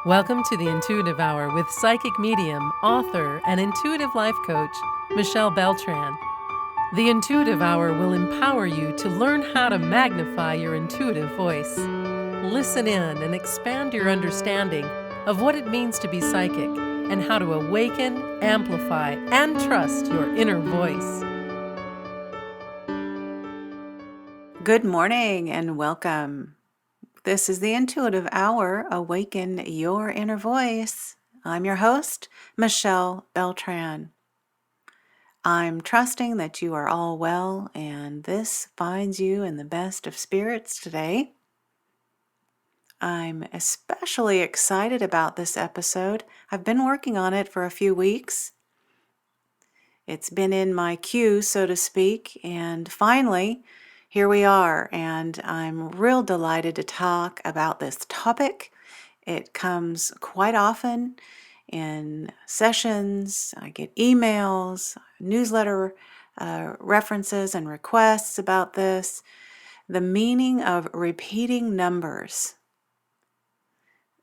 Welcome to the Intuitive Hour with psychic medium, author, and intuitive life coach, Michelle Beltran. The Intuitive Hour will empower you to learn how to magnify your intuitive voice. Listen in and expand your understanding of what it means to be psychic and how to awaken, amplify, and trust your inner voice. Good morning and welcome. This is the Intuitive Hour, Awaken Your Inner Voice. I'm your host, Michelle Beltran. I'm trusting that you are all well and this finds you in the best of spirits today. I'm especially excited about this episode. I've been working on it for a few weeks. It's been in my queue, so to speak, and finally, here we are, and I'm real delighted to talk about this topic. It comes quite often in sessions. I get emails, newsletter references and requests about this. The meaning of repeating numbers.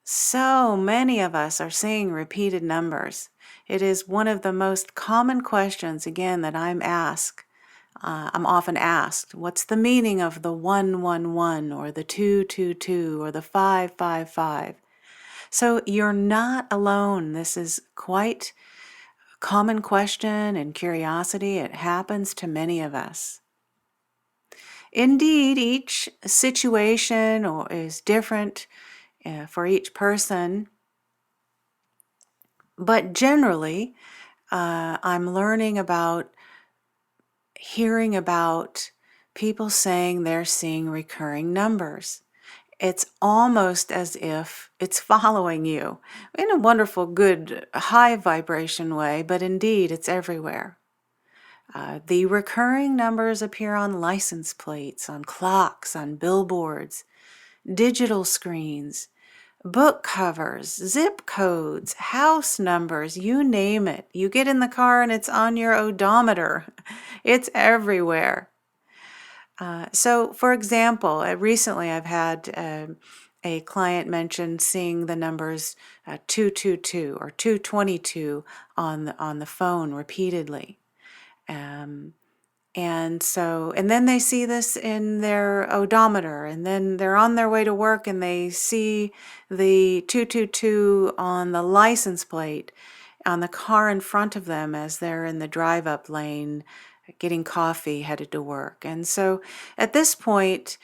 So many of us are seeing repeated numbers. It is one of the most common questions, again, that I'm asked. I'm often asked, what's the meaning of the 111 or the 222 or the 555? So you're not alone. This is quite a common question and curiosity. It happens to many of us. Indeed, each situation is different for each person. But generally, I'm learning about, hearing about people saying they're seeing recurring numbers. It's almost as if it's following you in a wonderful, good, high vibration way, but indeed it's everywhere. The recurring numbers appear on license plates, on clocks, on billboards, digital screens, book covers, zip codes, house numbers, you name it. You get in the car and it's on your odometer. It's everywhere. So, for example, recently I've had a client mention seeing the numbers 222 or 222 on the phone repeatedly. And then they see this in their odometer, and then they're on their way to work and they see the 222 on the license plate on the car in front of them as they're in the drive-up lane getting coffee headed to work. And so at this point,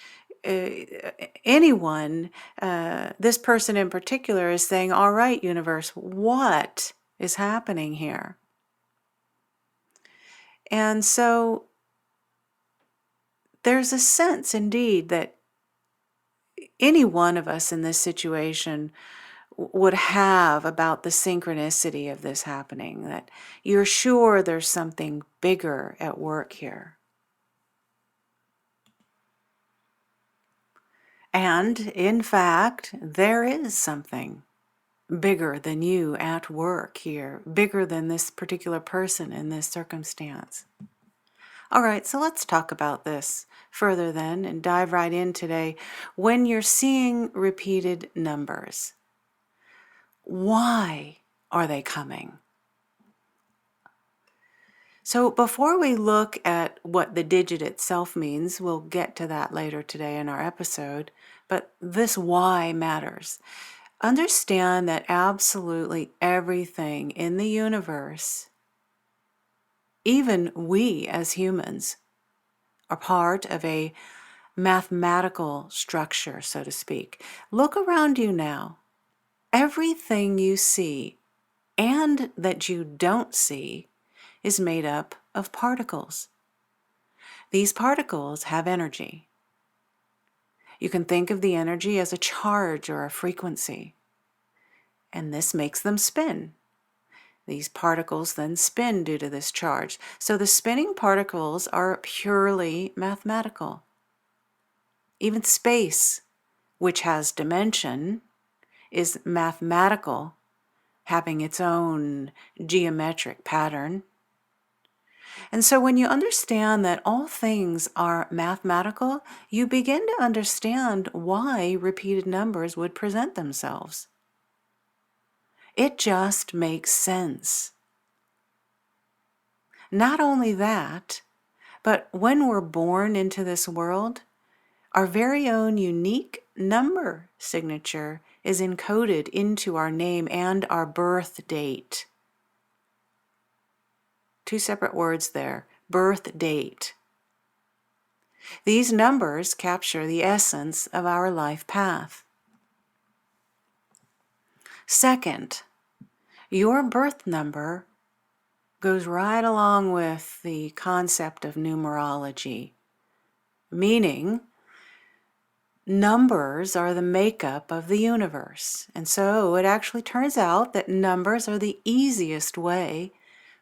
anyone, this person in particular, is saying, all right, universe, what is happening here? And so there's a sense indeed that any one of us in this situation would have about the synchronicity of this happening, that you're sure there's something bigger at work here. And in fact, there is something bigger than you at work here, bigger than this particular person in this circumstance. All right, so let's talk about this further then and dive right in today. When you're seeing repeated numbers, why are they coming? So before we look at what the digit itself means, we'll get to that later today in our episode, but this why matters. Understand that absolutely everything in the universe, even we as humans, are part of a mathematical structure, so to speak. Look around you now. Everything you see and that you don't see is made up of particles. These particles have energy. You can think of the energy as a charge or a frequency, and this makes them spin. These particles then spin due to this charge. So the spinning particles are purely mathematical. Even space, which has dimension, is mathematical, having its own geometric pattern. And so when you understand that all things are mathematical, you begin to understand why repeated numbers would present themselves. It just makes sense. Not only that, but when we're born into this world, our very own unique number signature is encoded into our name and our birth date. Two separate words there, birth date. These numbers capture the essence of our life path. Second, your birth number goes right along with the concept of numerology, meaning numbers are the makeup of the universe. And so it actually turns out that numbers are the easiest way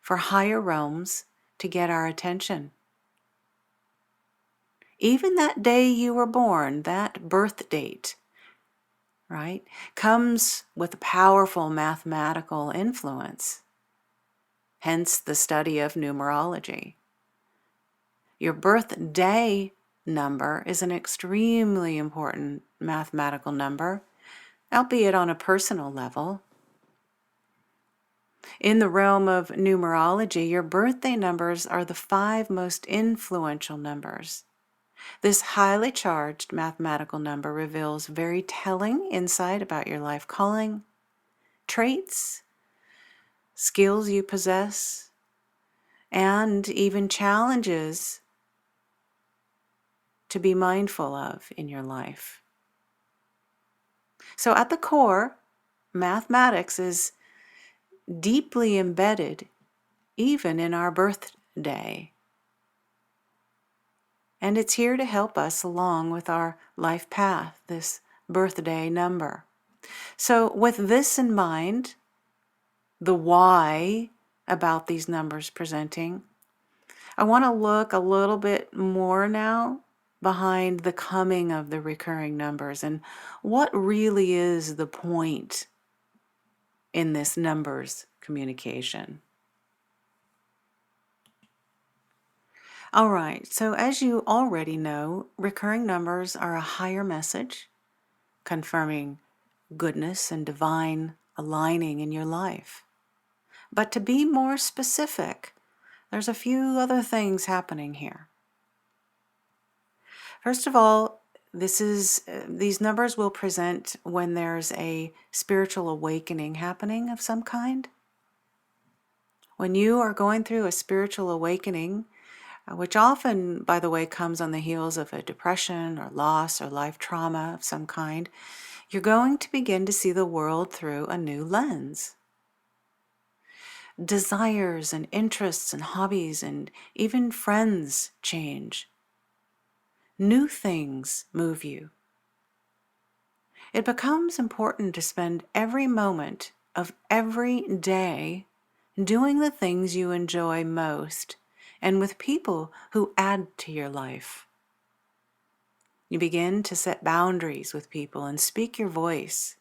for higher realms to get our attention. Even that day you were born, that birth date, right, comes with a powerful mathematical influence, hence the study of numerology. Your birthday number is an extremely important mathematical number, albeit on a personal level. In the realm of numerology, your birthday numbers are the 5 most influential numbers. This highly charged mathematical number reveals very telling insight about your life calling, traits, skills you possess, and even challenges to be mindful of in your life. So at the core, mathematics is deeply embedded even in our birthday. And it's here to help us along with our life path, this birthday number. So with this in mind, the why about these numbers presenting, I want to look a little bit more now behind the coming of the recurring numbers and what really is the point in this numbers communication. All right, so as you already know, recurring numbers are a higher message confirming goodness and divine aligning in your life. But to be more specific, there's a few other things happening here. First of all, these numbers will present when there's a spiritual awakening happening of some kind. When you are going through a spiritual awakening, which often, by the way, comes on the heels of a depression or loss or life trauma of some kind, you're going to begin to see the world through a new lens. Desires and interests and hobbies and even friends change. New things move you. It becomes important to spend every moment of every day doing the things you enjoy most and with people who add to your life. You begin to set boundaries with people and speak your voice.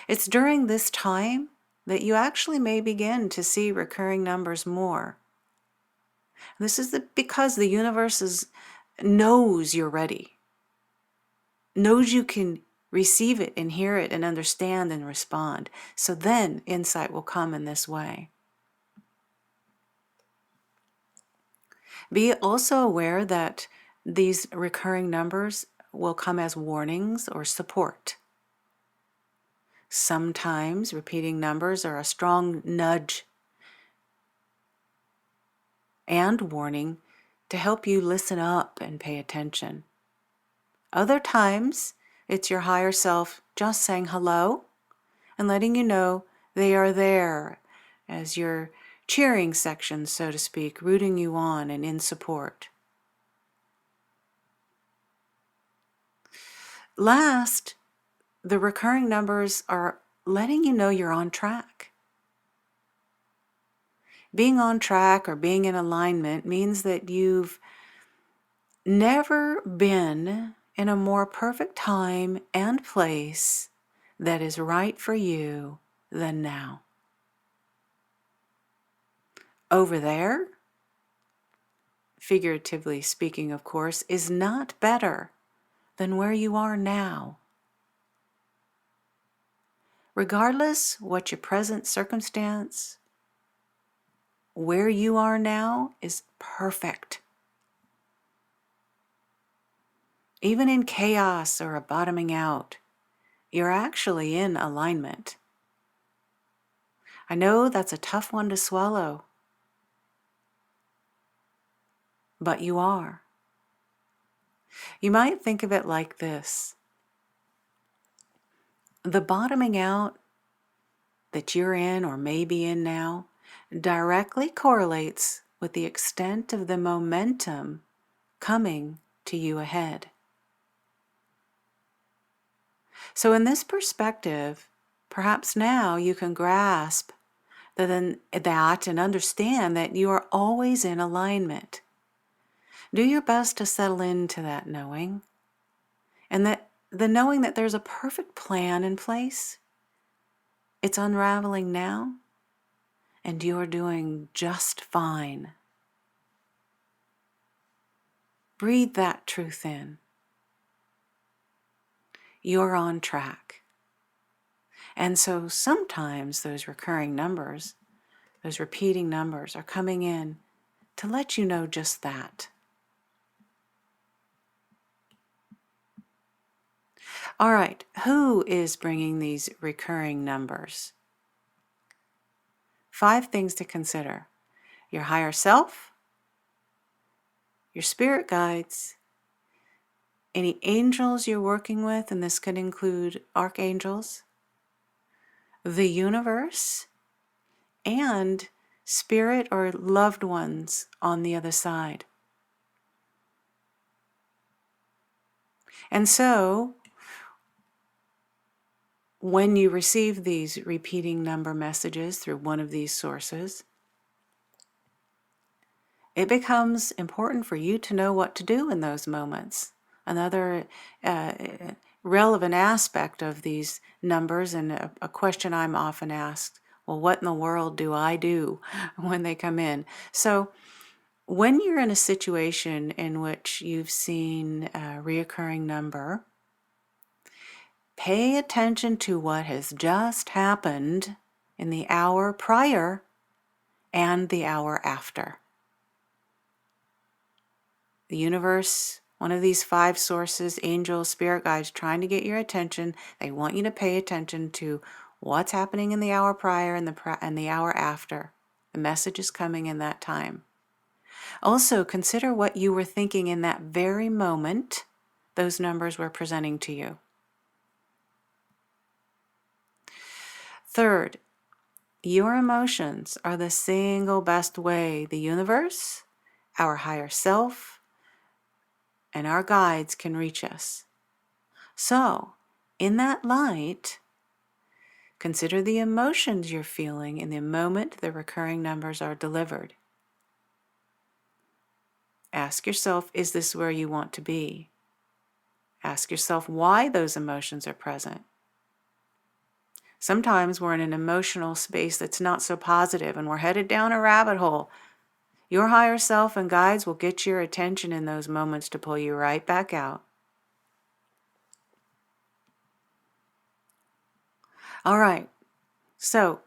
It's during this time that you actually may begin to see recurring numbers more. This is because the universe knows you're ready, knows you can receive it and hear it and understand and respond. So then insight will come in this way. Be also aware that these recurring numbers will come as warnings or support. Sometimes repeating numbers are a strong nudge and warning to help you listen up and pay attention. Other times, it's your higher self just saying hello and letting you know they are there as your cheering section, so to speak, rooting you on and in support. Last, the recurring numbers are letting you know you're on track. Being on track or being in alignment means that you've never been in a more perfect time and place that is right for you than now. Over there, figuratively speaking, of course, is not better than where you are now. regardless what your present circumstance, where you are now is perfect. Even in chaos or a bottoming out, you're actually in alignment. I know that's a tough one to swallow, but you are. You might think of it like this. The bottoming out that you're in or may be in now directly correlates with the extent of the momentum coming to you ahead. So in this perspective, perhaps now you can grasp that and understand that you are always in alignment. Do your best to settle into that knowing, and that the knowing that there's a perfect plan in place. It's unraveling now, and you're doing just fine. Breathe that truth in. You're on track. And so sometimes those recurring numbers, those repeating numbers are coming in to let you know just that. All right, who is bringing these recurring numbers? 5 things to consider: your higher self, your spirit guides, any angels you're working with, and this could include archangels, the universe, and spirit or loved ones on the other side. And so, when you receive these repeating number messages through one of these sources, it becomes important for you to know what to do in those moments. Another relevant aspect of these numbers, and a question I'm often asked, well, what in the world do I do when they come in? So when you're in a situation in which you've seen a reoccurring number, pay attention to what has just happened in the hour prior and the hour after. The universe, one of these 5 sources, angels, spirit guides, trying to get your attention. They want you to pay attention to what's happening in the hour prior and the hour after. The message is coming in that time. Also, consider what you were thinking in that very moment those numbers were presenting to you. Third, your emotions are the single best way the universe, our higher self, and our guides can reach us. So, in that light, consider the emotions you're feeling in the moment the recurring numbers are delivered. Ask yourself, is this where you want to be? Ask yourself why those emotions are present. Sometimes we're in an emotional space that's not so positive and we're headed down a rabbit hole. Your higher self and guides will get your attention in those moments to pull you right back out. All right, so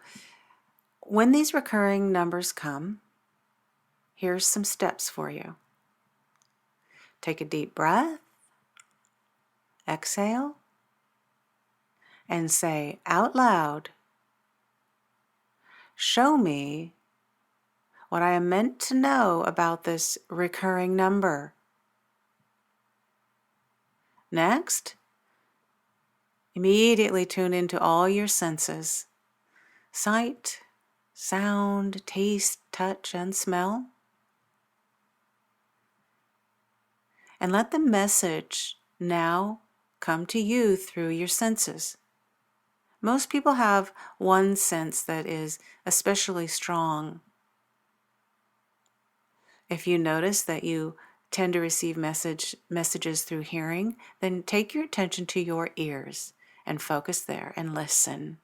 when these recurring numbers come, here's some steps for you. Take a deep breath, exhale, and say out loud, show me what I am meant to know about this recurring number. Next, immediately tune into all your senses: sight, sound, taste, touch, and smell. And let the message now come to you through your senses. Most people have one sense that is especially strong. If you notice that you tend to receive messages through hearing, then take your attention to your ears and focus there and listen.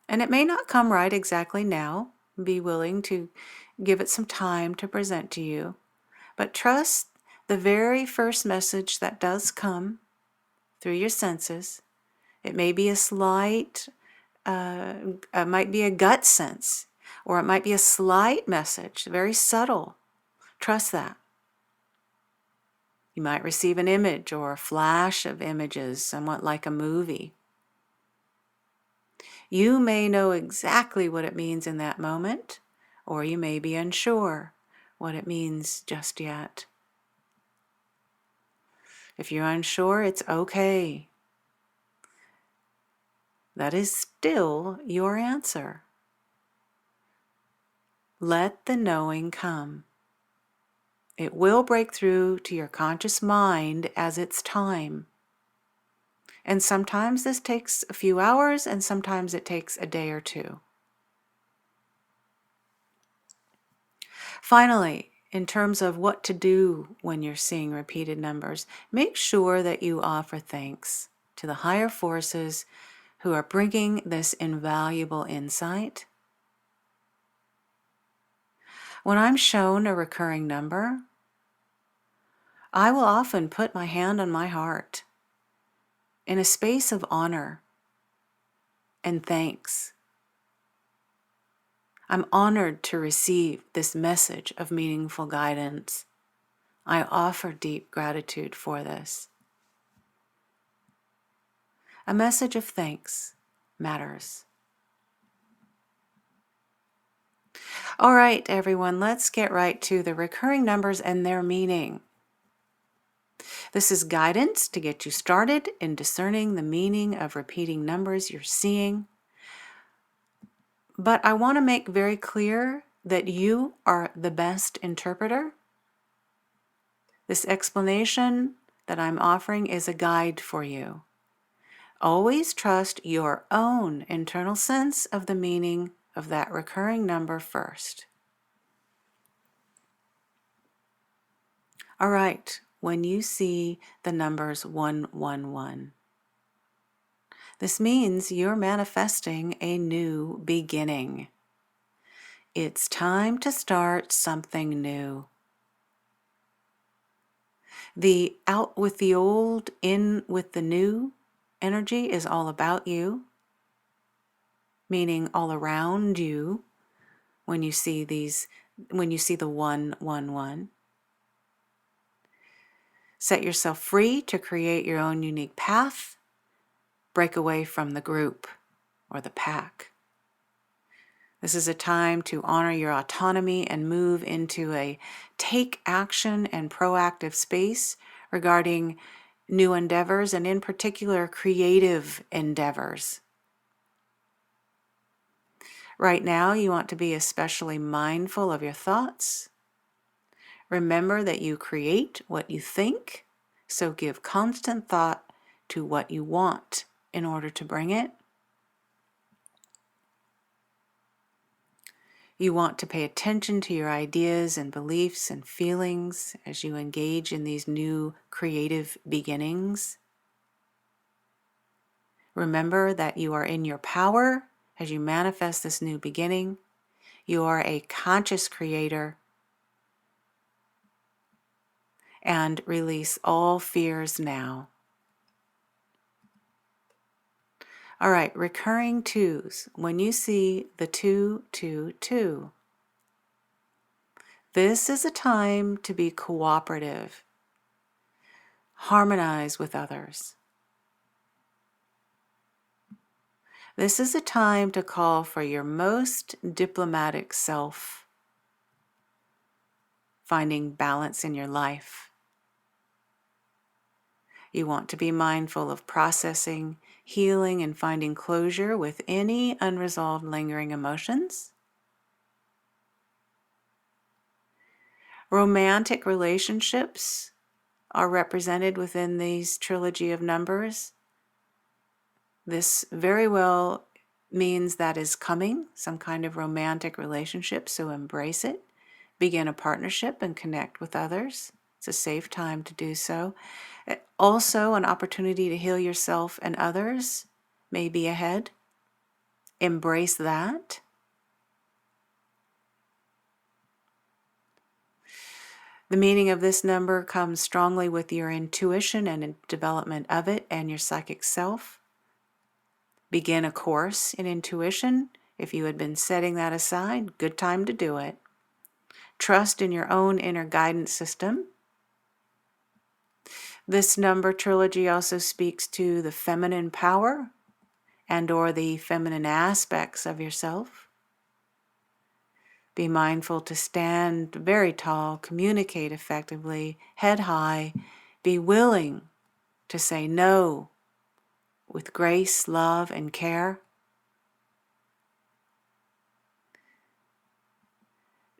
And it may not come right exactly now. Be willing to give it some time to present to you. But trust the very first message that does come through your senses It may be a slight, it might be a gut sense, or it might be a slight message, very subtle. Trust that. You might receive an image or a flash of images, somewhat like a movie. You may know exactly what it means in that moment, or you may be unsure what it means just yet. If you're unsure, it's okay. That is still your answer. Let the knowing come. It will break through to your conscious mind as it's time. And sometimes this takes a few hours, and sometimes it takes a day or two. Finally, in terms of what to do when you're seeing repeated numbers, make sure that you offer thanks to the higher forces who are bringing this invaluable insight. When I'm shown a recurring number, I will often put my hand on my heart in a space of honor and thanks. I'm honored to receive this message of meaningful guidance. I offer deep gratitude for this. A message of thanks matters. All right, everyone, let's get right to the recurring numbers and their meaning. This is guidance to get you started in discerning the meaning of repeating numbers you're seeing. But I want to make very clear that you are the best interpreter. This explanation that I'm offering is a guide for you. Always trust your own internal sense of the meaning of that recurring number first. All right, when you see the numbers 111, this means you're manifesting a new beginning. It's time to start something new. The out with the old, in with the new energy is all about you, meaning all around you when you see the 111. Set yourself free to create your own unique path. Break away from the group or the pack. This is a time to honor your autonomy and move into a take action and proactive space regarding new endeavors, and in particular, creative endeavors. Right now, you want to be especially mindful of your thoughts. Remember that you create what you think, so give constant thought to what you want in order to bring it. You want to pay attention to your ideas and beliefs and feelings as you engage in these new creative beginnings. Remember that you are in your power as you manifest this new beginning. You are a conscious creator. And release all fears now. All right, recurring twos. When you see the 222, this is a time to be cooperative. Harmonize with others. This is a time to call for your most diplomatic self, finding balance in your life. You want to be mindful of processing, healing, and finding closure with any unresolved lingering emotions. Romantic relationships are represented within these trilogy of numbers. This very well means that is coming, some kind of romantic relationship, so embrace it. Begin a partnership and connect with others. It's a safe time to do so. Also, an opportunity to heal yourself and others may be ahead. Embrace that. The meaning of this number comes strongly with your intuition and development of it and your psychic self. begin a course in intuition. If you had been setting that aside, good time to do it. Trust in your own inner guidance system. This number trilogy also speaks to the feminine power and or the feminine aspects of yourself. Be mindful to stand very tall, communicate effectively, head high, be willing to say no with grace, love, and care.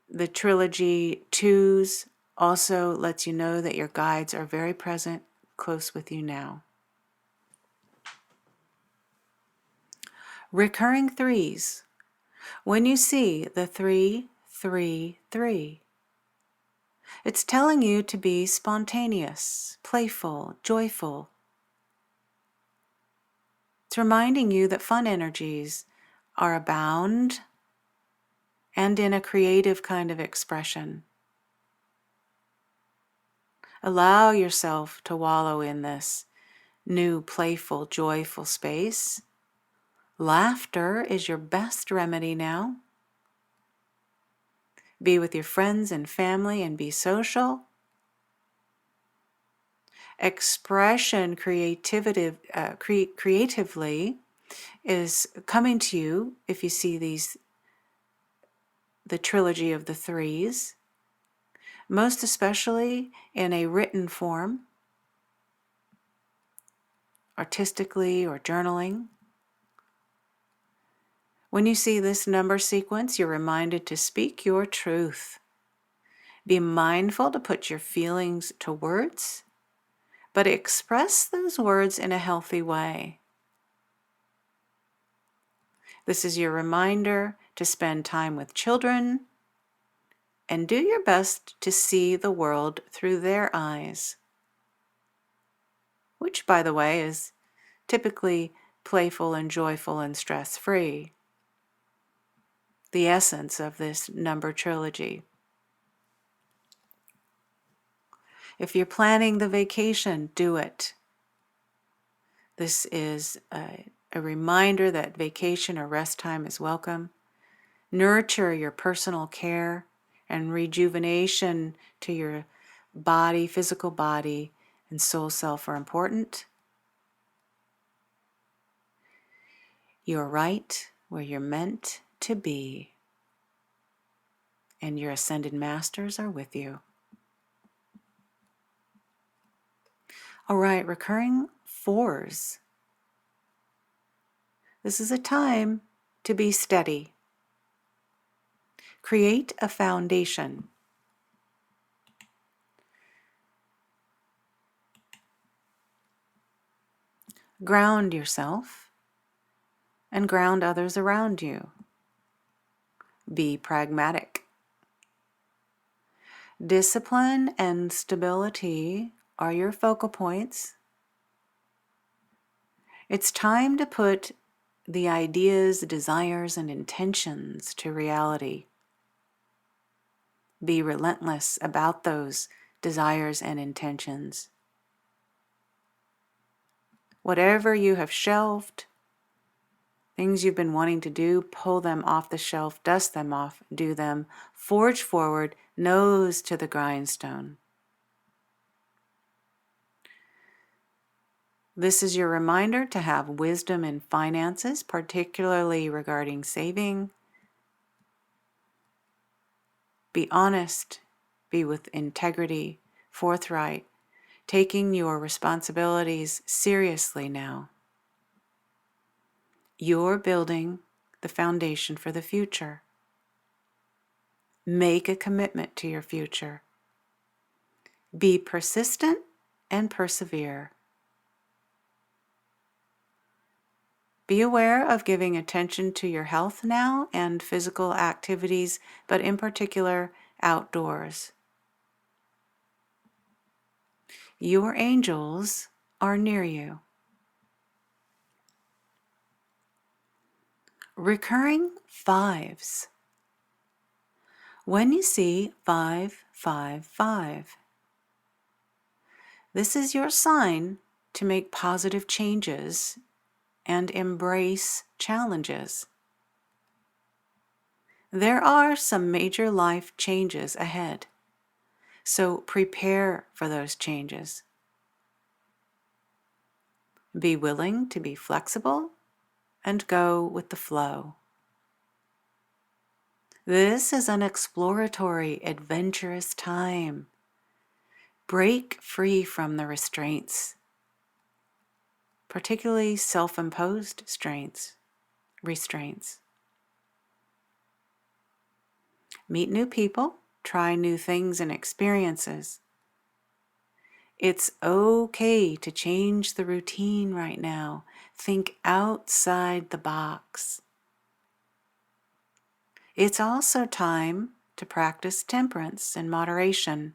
The trilogy twos also lets you know that your guides are very present, close with you now. Recurring threes. When you see the 3, 3, 3, it's telling you to be spontaneous, playful, joyful. It's reminding you that fun energies are abound and in a creative kind of expression. Allow yourself to wallow in this new, playful, joyful space. Laughter is your best remedy now. Be with your friends and family and be social. Expression creatively is coming to you if you see the trilogy of the threes, most especially in a written form, artistically or journaling. When you see this number sequence, you're reminded to speak your truth. Be mindful to put your feelings to words, but express those words in a healthy way. This is your reminder to spend time with children and do your best to see the world through their eyes, which, by the way, is typically playful and joyful and stress-free. The essence of this number trilogy. If you're planning the vacation, do it. This is a reminder that vacation or rest time is welcome. Nurture your personal care and rejuvenation to your body, physical body, and soul self are important. You're right where you're meant to be, and your ascended masters are with you. All right, recurring fours. This is a time to be steady. Create a foundation. Ground yourself and ground others around you. Be pragmatic. Discipline and stability are your focal points. It's time to put the ideas, desires, and intentions to reality. Be relentless about those desires and intentions. Whatever you have shelved, things you've been wanting to do, pull them off the shelf, dust them off, do them. Forge forward, nose to the grindstone. This is your reminder to have wisdom in finances, particularly regarding saving. Be honest, be with integrity, forthright, taking your responsibilities seriously now. You're building the foundation for the future. Make a commitment to your future. Be persistent and persevere. Be aware of giving attention to your health now and physical activities, but in particular, outdoors. Your angels are near you. Recurring fives. When you see 5, 5, 5, this is your sign to make positive changes and embrace challenges. There are some major life changes ahead, so prepare for those changes. Be willing to be flexible and go with the flow. This is an exploratory, adventurous time. Break free from the restraints, particularly self-imposed restraints. Meet new people, try new things and experiences. It's okay to change the routine right now. Think outside the box. It's also time to practice temperance and moderation.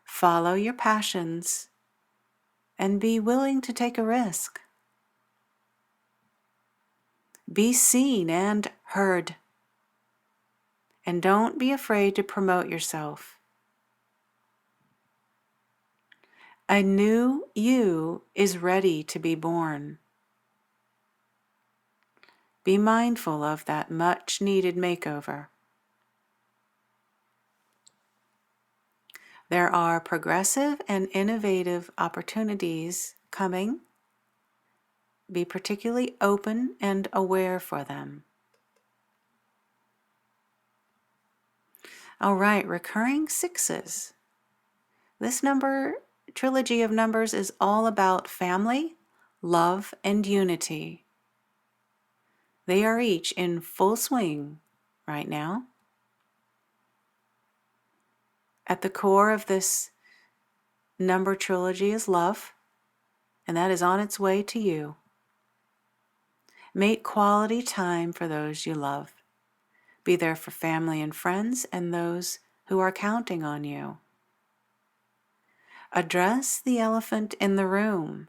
Follow your passions and be willing to take a risk. Be seen and heard. And don't be afraid to promote yourself. A new you is ready to be born. Be mindful of that much-needed makeover. There are progressive and innovative opportunities coming. Be particularly open and aware for them. All right, recurring sixes. This trilogy of numbers is all about family, love, and unity. They are each in full swing right now. At the core of this number trilogy is love, and that is on its way to you. Make quality time for those you love. Be there for family and friends and those who are counting on you. Address the elephant in the room.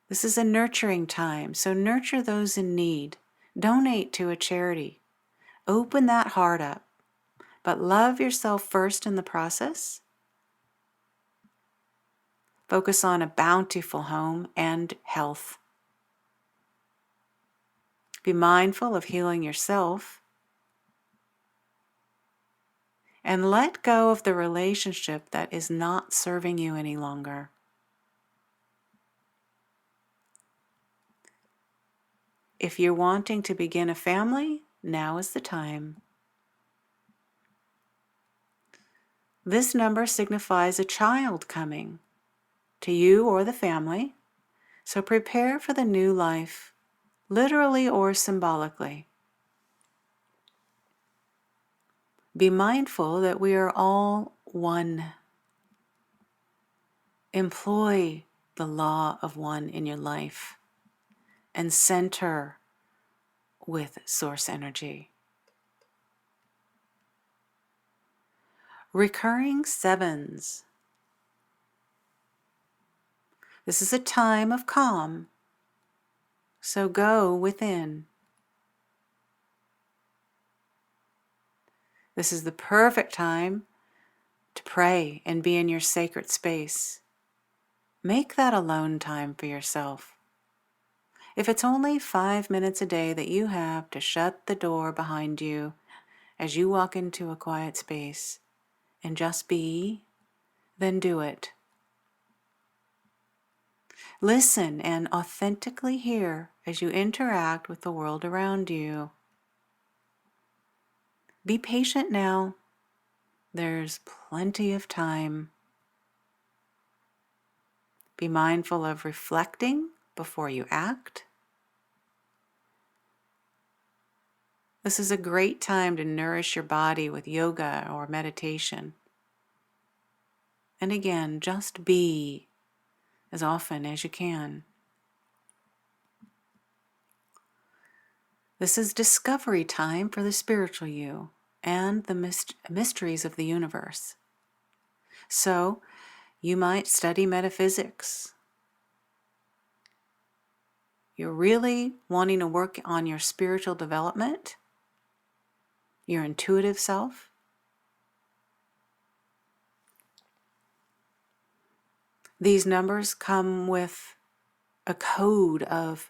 This is a nurturing time, so nurture those in need. Donate to a charity. Open that heart up, but love yourself first in the process. Focus on a bountiful home and health. Be mindful of healing yourself. And let go of the relationship that is not serving you any longer. If you're wanting to begin a family, now is the time. This number signifies a child coming to you or the family, so prepare for the new life, literally or symbolically. Be mindful that we are all one. Employ the law of one in your life and center with source energy. Recurring sevens. This is a time of calm, so go within. This is the perfect time to pray and be in your sacred space. Make that alone time for yourself. If it's only 5 minutes a day that you have to shut the door behind you as you walk into a quiet space and just be, then do it. Listen and authentically hear as you interact with the world around you. Be patient now. There's plenty of time. Be mindful of reflecting before you act. This is a great time to nourish your body with yoga or meditation. And again, just be as often as you can. This is discovery time for the spiritual you and the mysteries of the universe. So, you might study metaphysics. You're really wanting to work on your spiritual development, your intuitive self. These numbers come with a code of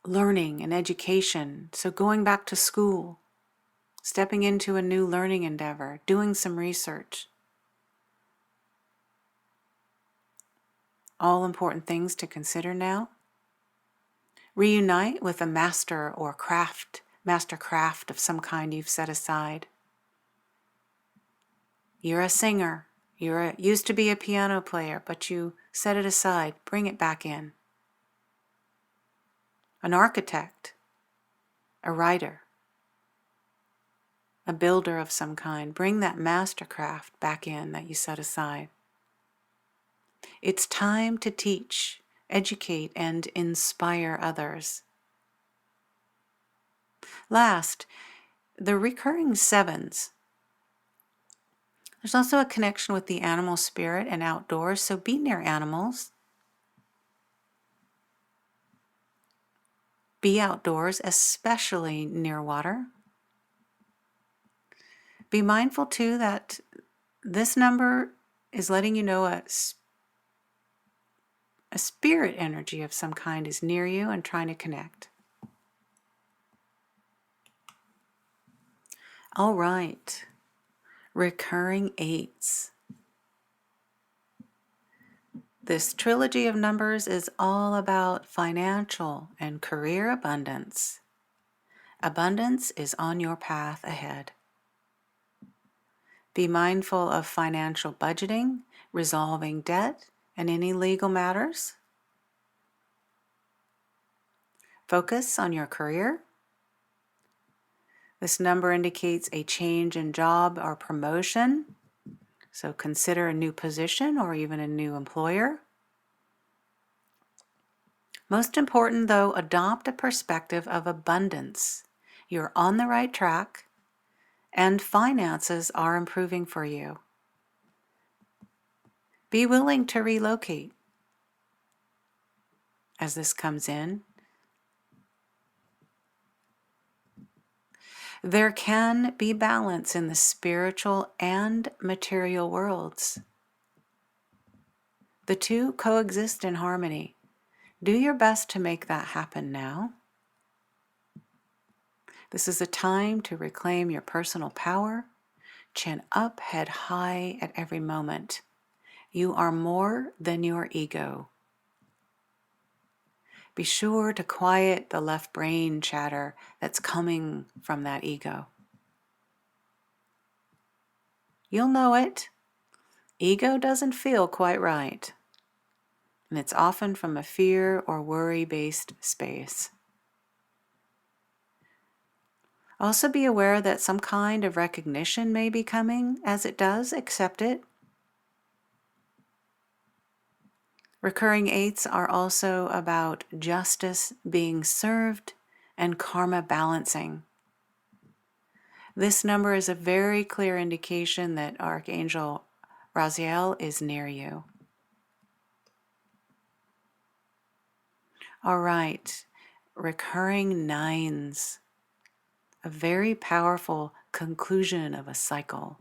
learning and education. So going back to school, stepping into a new learning endeavor, doing some research. All important things to consider now. Reunite with a master or master craft of some kind you've set aside. You're a singer. Used to be a piano player, but you set it aside. Bring it back in. An architect, a writer, a builder of some kind. Bring that mastercraft back in that you set aside. It's time to teach, educate, and inspire others. Last, the recurring sevens. There's also a connection with the animal spirit and outdoors, so be near animals. Be outdoors, especially near water. Be mindful too that this number is letting you know a spirit energy of some kind is near you and trying to connect. All right, recurring eights. This trilogy of numbers is all about financial and career abundance. Abundance is on your path ahead. Be mindful of financial budgeting, resolving debt, and any legal matters. Focus on your career. This number indicates a change in job or promotion. So consider a new position or even a new employer. Most important though, adopt a perspective of abundance. You're on the right track and finances are improving for you. Be willing to relocate as this comes in. There can be balance in the spiritual and material worlds. The two coexist in harmony. Do your best to make that happen now. This is a time to reclaim your personal power. Chin up, head high at every moment. You are more than your ego. Be sure to quiet the left brain chatter that's coming from that ego. You'll know it. Ego doesn't feel quite right, and it's often from a fear or worry-based space. Also be aware that some kind of recognition may be coming. As it does, accept it. Recurring eights are also about justice being served and karma balancing. This number is a very clear indication that Archangel Raziel is near you. All right, recurring nines, a very powerful conclusion of a cycle.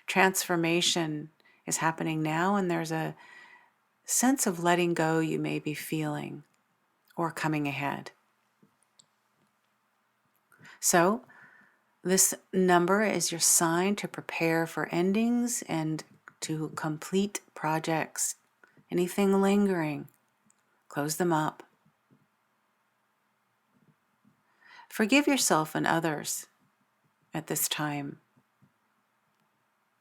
Transformation is happening now, and there's a sense of letting go you may be feeling or coming ahead. So, this number is your sign to prepare for endings and to complete projects. Anything lingering, close them up. Forgive yourself and others at this time.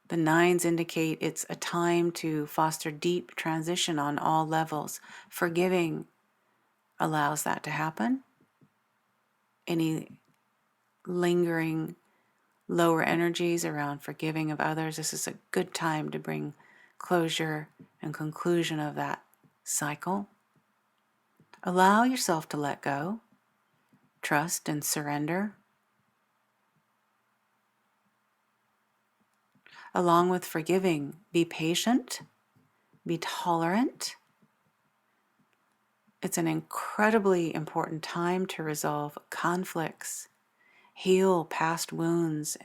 The nines indicate it's a time to foster deep transition on all levels. Forgiving allows that to happen. Any lingering lower energies around forgiving of others, this is a good time to bring closure and conclusion of that cycle. Allow yourself to let go, trust and surrender. Along with forgiving, be patient, be tolerant. It's an incredibly important time to resolve conflicts, heal past wounds,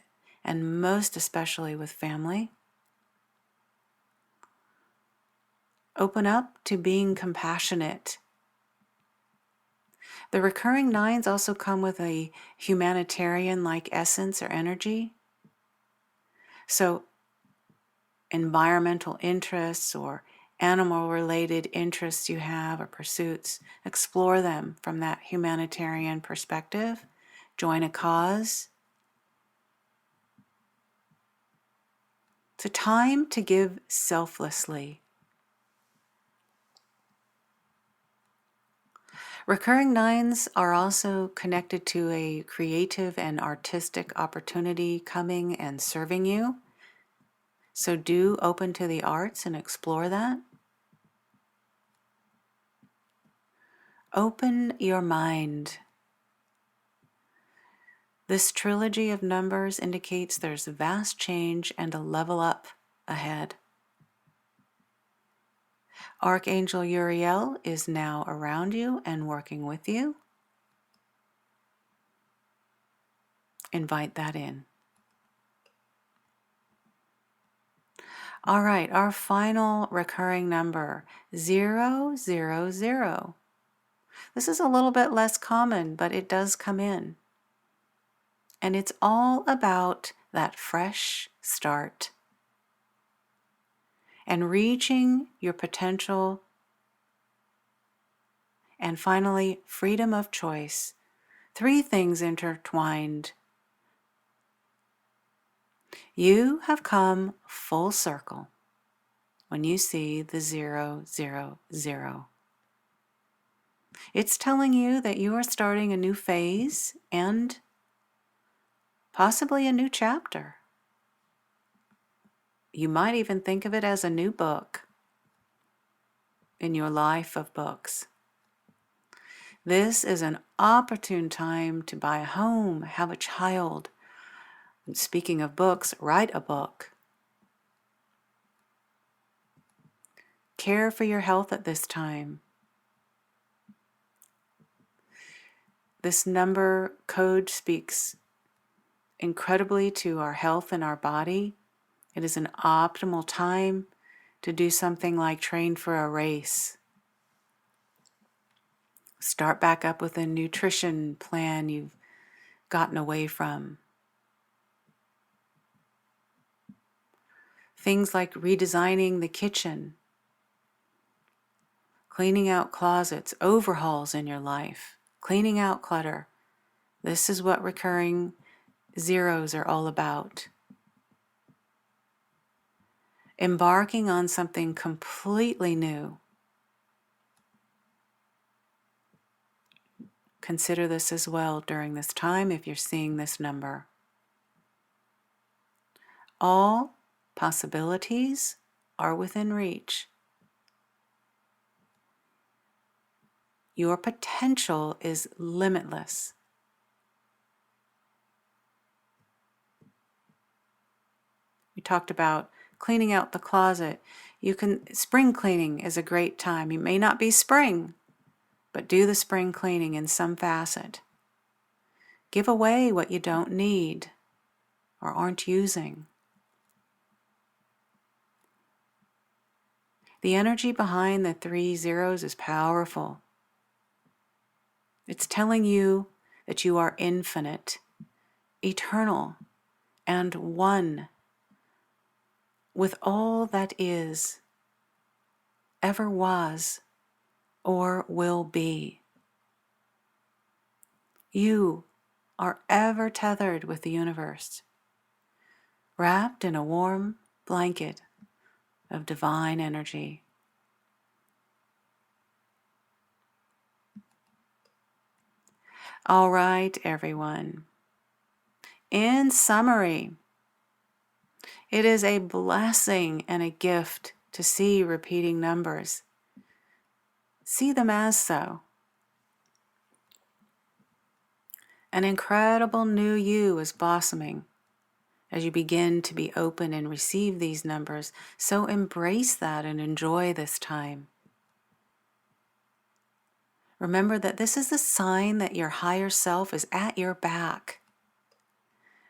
and most especially with family. Open up to being compassionate. The recurring nines also come with a humanitarian-like essence or energy. So environmental interests or animal-related interests you have or pursuits, explore them from that humanitarian perspective. Join a cause. It's a time to give selflessly. Recurring nines are also connected to a creative and artistic opportunity coming and serving you. So do open to the arts and explore that. Open your mind. This trilogy of numbers indicates there's a vast change and a level up ahead. Archangel Uriel is now around you and working with you. Invite that in. All right, our final recurring number, 000. This is a little bit less common, but it does come in. And it's all about that fresh start and reaching your potential. And finally, freedom of choice. 3 things intertwined. You have come full circle when you see the 000. It's telling you that you are starting a new phase and possibly a new chapter. You might even think of it as a new book in your life of books. This is an opportune time to buy a home, have a child. And speaking of books, write a book. Care for your health at this time. This number code speaks incredibly to our health and our body. It is an optimal time to do something like train for a race. Start back up with a nutrition plan you've gotten away from. Things like redesigning the kitchen, cleaning out closets, overhauls in your life, cleaning out clutter. This is what recurring zeros are all about. Embarking on something completely new. Consider this as well during this time if you're seeing this number. All possibilities are within reach. Your potential is limitless. We talked about cleaning out the closet. Spring cleaning is a great time. You may not be spring, but do the spring cleaning in some facet. Give away what you don't need or aren't using. The energy behind the 3 zeros is powerful. It's telling you that you are infinite, eternal, and one with all that is, ever was, or will be. You are ever tethered with the universe, wrapped in a warm blanket of divine energy. All right, everyone. In summary, it is a blessing and a gift to see repeating numbers. See them as so. An incredible new you is blossoming as you begin to be open and receive these numbers. So embrace that and enjoy this time. Remember that this is the sign that your higher self is at your back.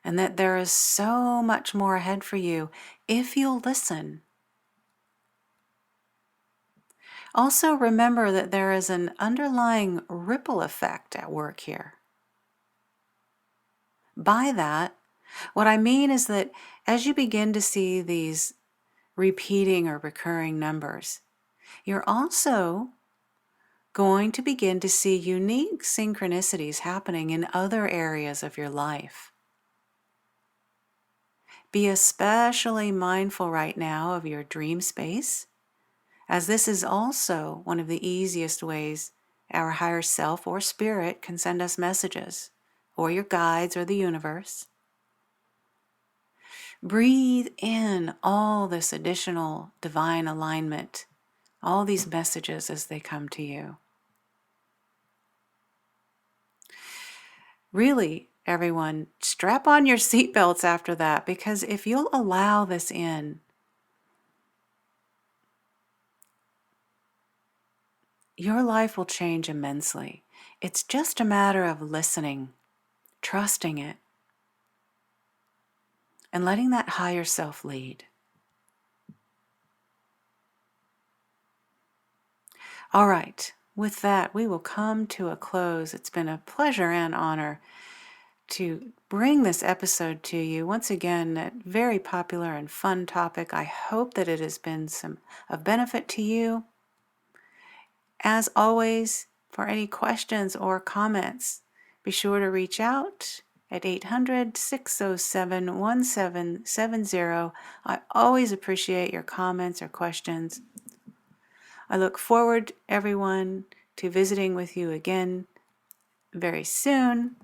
and that there is so much more ahead for you if you'll listen. Also, remember that there is an underlying ripple effect at work here. By that, what I mean is that as you begin to see these repeating or recurring numbers, you're also going to begin to see unique synchronicities happening in other areas of your life. Be especially mindful right now of your dream space, as this is also one of the easiest ways our higher self or spirit can send us messages, or your guides or the universe. Breathe in all this additional divine alignment, all these messages as they come to you. Really, everyone, strap on your seatbelts after that, because if you'll allow this in, your life will change immensely. It's just a matter of listening, trusting it, and letting that higher self lead. All right, with that, we will come to a close. It's been a pleasure and honor to bring this episode to you. Once again, a very popular and fun topic. I hope that it has been of benefit to you. As always, for any questions or comments, be sure to reach out at 800-607-1770. I always appreciate your comments or questions. I look forward, everyone, to visiting with you again very soon.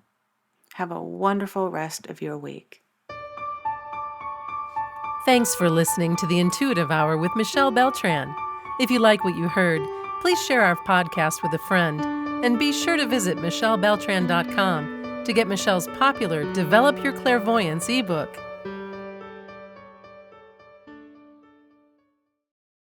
Have a wonderful rest of your week. Thanks for listening to the Intuitive Hour with Michelle Beltran. If you like what you heard, please share our podcast with a friend, and be sure to visit michellebeltran.com to get Michelle's popular Develop Your Clairvoyance ebook.